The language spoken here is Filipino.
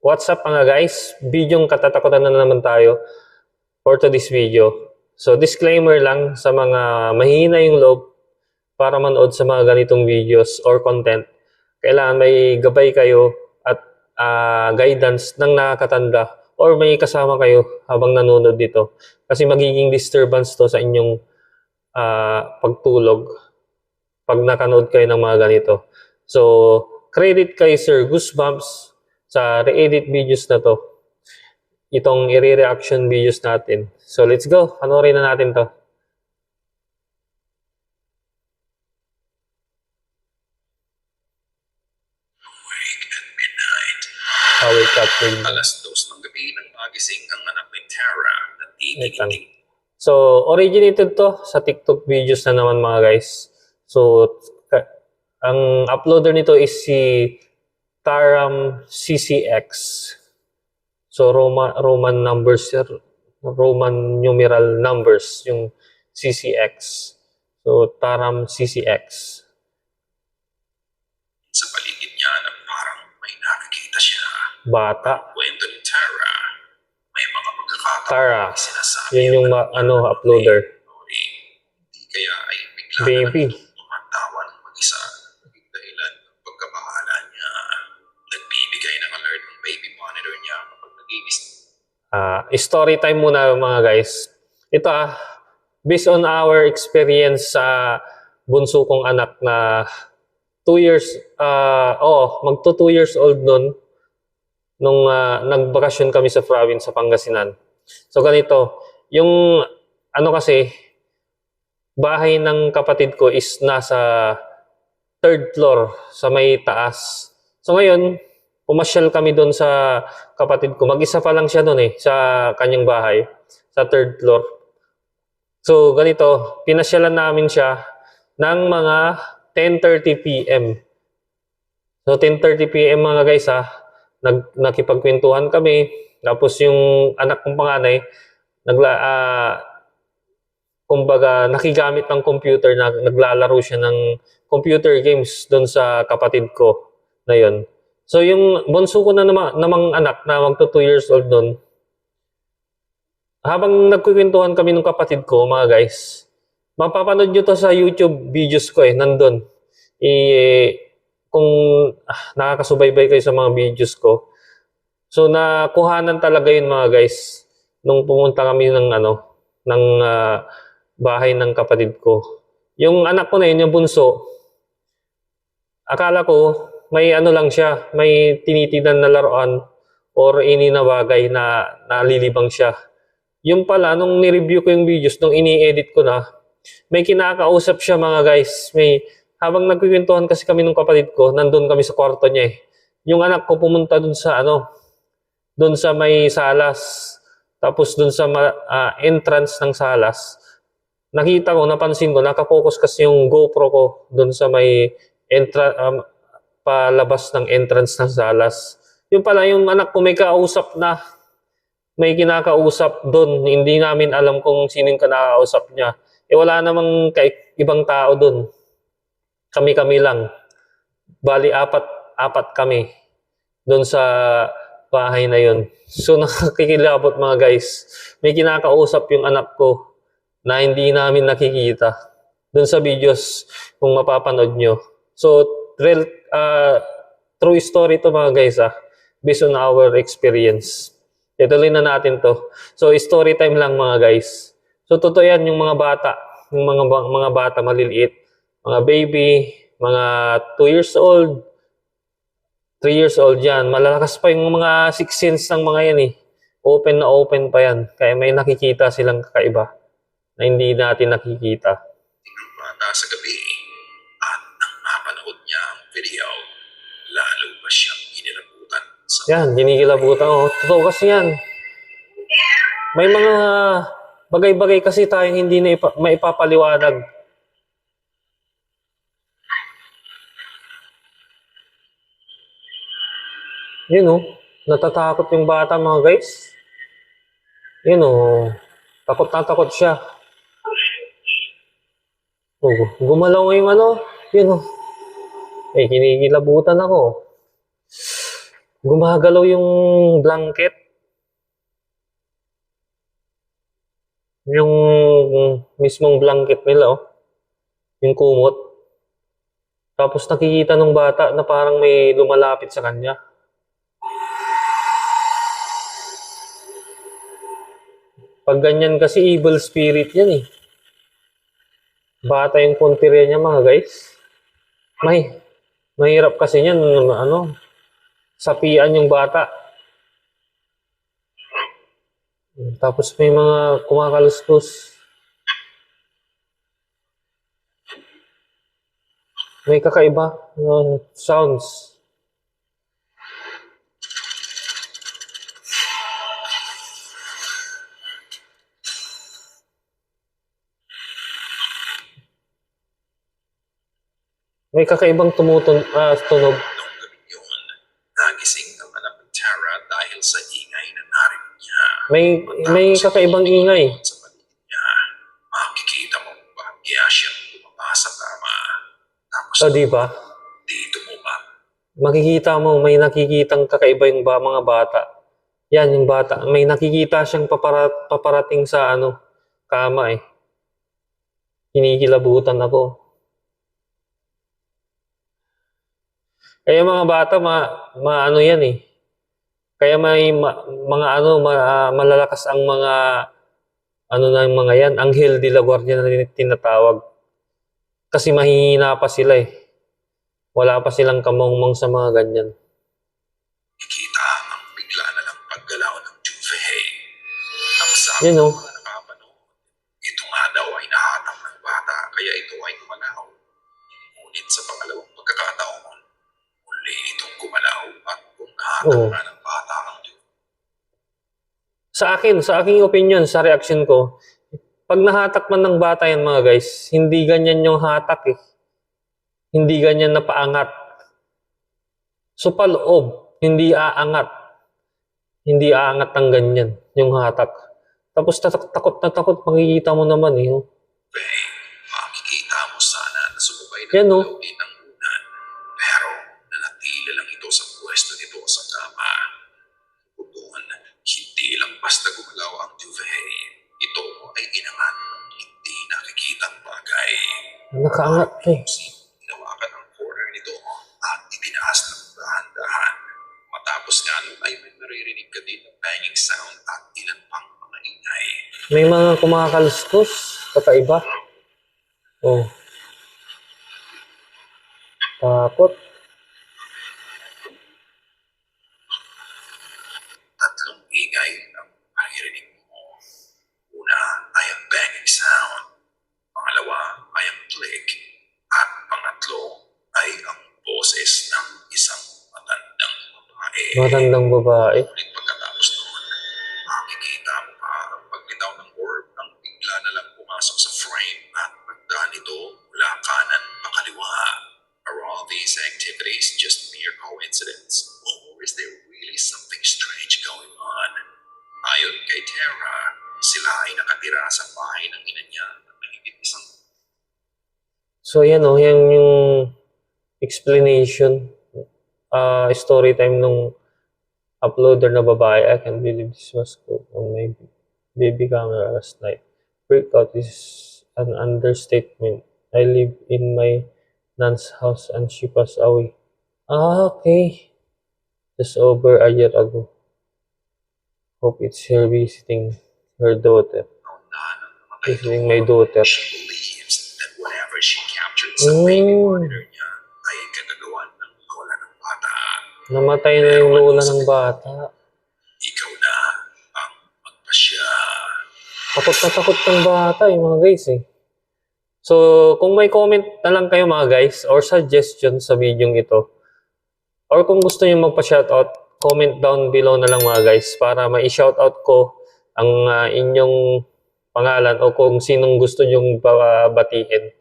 What's up mga guys? Bidyong katatakutan na naman tayo for today's video. So disclaimer lang sa mga mahina yung loob para manood sa mga ganitong videos or content. Kailangan may gabay kayo at guidance ng nakakatanda or may kasama kayo habang nanonood dito. Kasi magiging disturbance to sa inyong pagtulog pag nakanood kayo ng mga ganito. So, credit kay Sir Goosebumps sa re-edit videos na to. Itong i-reaction videos natin. So, let's go. Panoorin na natin to. Awake at midnight. Wake up. Alas 2 ng gabi nang magising ang anak ni Tara na tinigiting. So, originated to sa TikTok videos na naman mga guys. So, ang uploader nito is si Taram CCX. So, Roman numbers, Roman numeral numbers, yung CCX. So, Taram CCX. Sa paligid niya na parang may nakikita siya. Bata. Kwento ni Tara, may mga pagkakataon Tara. na sinasabi Yun yung uploader. Hindi kaya ay bigla Baby. na tumatawa ng mag-isa. Naging dahilan ng pagkabahala niya. Nagbibigay ng alert ng baby monitor niya kapag nagigising. Story time muna mga guys. Ito based on our experience sa bunso kong anak na 2 years, magto 2 years old nun nung nagbakasyon kami sa province sa Pangasinan. So ganito, yung kasi, bahay ng kapatid ko is nasa 3rd floor sa may taas. So ngayon, pumasyal kami doon sa kapatid ko. Mag-isa pa lang siya doon sa kanyang bahay, sa 3rd floor. So ganito, pinasyalan namin siya ng mga 10:30 p.m. So 10:30 p.m. mga guys nakipagkwentuhan kami. Tapos yung anak kong panganay, kumbaga nakigamit ng computer, naglalaro siya ng computer games doon sa kapatid ko na yun. So yung bunso ko na namang anak na magto 2 years old noon, habang nagkukwentuhan kami ng kapatid ko, mga guys, mapapanood nyo to sa YouTube videos ko nandun. Kung nakakasubaybay kayo sa mga videos ko. So nakuhanan talaga yun mga guys nung pumunta kami ng bahay ng kapatid ko. Yung anak ko na yun, yung bunso, akala ko may lang siya, may tinitinan na laruan or ini na bagay na nalilibang siya. Yung pala, nung ni-review ko yung videos, nung ini-edit ko na, may kinakausap siya mga guys. Habang nagkikwentuhan kasi kami ng kapatid ko, nandun kami sa kwarto niya Yung anak ko pumunta dun sa dun sa may salas. Tapos dun sa entrance ng salas, napansin ko, nakapokus kasi yung GoPro ko dun sa may palabas ng entrance ng salas. Yung pala, yung anak ko may kausap na. May kinakausap doon. Hindi namin alam kung sino yung kinakausap niya. Wala namang ibang tao doon. Kami-kami lang. Bali, apat kami doon sa bahay na yun. So, nakakikilabot mga guys. May kinakausap yung anak ko na hindi namin nakikita doon sa videos kung mapapanood nyo. So, true story to mga guys based on our experience. Ituloy na natin to. So, story time lang mga guys. So, totoo yan yung mga bata. Yung mga bata maliliit. Mga baby, mga 2 years old, 3 years old yan. Malalakas pa yung mga 6 sense ng mga yan Open na open pa yan. Kaya may nakikita silang kakaiba na hindi natin nakikita. Ang bata sa gabi at nang mapanood niya ang video, lalo ba siyang ginilabutan? Yan, ginigilabutan ko. Totoo kasi yan. May mga bagay-bagay kasi tayong hindi na maipapaliwanag. Yun natatakot yung bata mga guys. Yun takot na takot siya. Gumalaw yung yun kinikilabutan ako. Gumagalaw yung blanket. Yung mismong blanket nila, oh. Yung kumot. Tapos nakikita ng bata na parang may lumalapit sa kanya. Pag ganyan kasi evil spirit yan eh. Bata yung puntirya niya mga guys. Mahirap kasi yan, ano, sapian yung bata. Tapos may mga kumakaluskus. May kakaiba sounds. May kakaibang tunog. Nung gabi yun, nagising ang anak ni Tara dahil sa ingay na narinig niya. May kakaibang ingay. Sa paligid niya, makikita mo bahagya siyang bumaba sa kama. Tapos O, di ba? dito mo ba? Makikita mo, may nakikitang kakaiba yung mga bata. Yan, yung bata. May nakikita siyang paparating sa kama eh. Kinikilabutan ako. Kaya mga bata, ano yan eh. Kaya may malalakas ang mga na yung mga yan, Anghel de la Guardia na tinatawag. Kasi mahihina pa sila eh. Wala pa silang kamangmang sa mga ganyan. Ikita ang bigla na lang paggalaw ng Juve. Ang sabi Yun, ng oh. mga nakapanood, ito nga daw ay nahatak ng bata kaya ito ay gumalaw. Ngunit sa pangalawang pagkakataon, muli itong gumalaw at kung nahatak Oo. nga ng bata ang Juve. Sa aking opinion, sa reaction ko, pag nahatak man ng bata yan mga guys, hindi ganyan yung hatak eh. Hindi ganyan na paangat. So paloob, hindi aangat. Hindi aangat ng ganyan, yung hatak. Tapos takot na takot, makikita mo naman eh. Oh. Makikita mo sana na sumubay na Yan, oh. gumalaw din ang unan. Pero nanatili lang ito sa pwesto nito sa kama. Doon, hindi lang basta gumalaw ang Juve. Ito ay inangat ng hindi nakikitang bagay. Nakaangat eh. Hinawakan ang corner nito at itinaas ng dahan-dahan. Matapos nga nun ay may naririnig ka din ng banging sound at ilan pang mga ingay. May mga kumakaluskus, kakaiba. Oh. Takot. Tatlong ingay ang maririnig mo. Una ay ang banging sound. Pangalawa ay ang click. At pangatlo ay ang boses ng isang matandang babae. Matandang babae. Ngunit pagkatapos noon, makikita mo pa ang paglitaw ng orb ang bigla na lang pumasok sa frame at nagdaan ito mula kanan pakaliwa. Are all these activities just mere coincidence? Or is there really something strange going on? Ayon kay Tara, sila ay nakatira sa bahay ng ina niya na mahigit isang So yan oh, yan yung explanation, story time nung uploader na babae. I can't believe this was caught on my baby camera last night. Breakout is an understatement. I live in my nan's house and she passed away. Okay. Just over a year ago. Hope it's her visiting her daughter. taon na namatay Visiting my daughter. She believes that whatever she captured sa baby monitor niya ay kagagawan ng lola ng bata. Namatay na yung lola ng bata. Ikaw na ang magpasya. Takot na takot ng bata mga guys eh. So, kung may comment na lang kayo mga guys or suggestion sa video ito, or kung gusto niyo magpa-shoutout, comment down below na lang mga guys para ma-shoutout ko ang inyong pangalan o kung sinong gusto nyong batiin.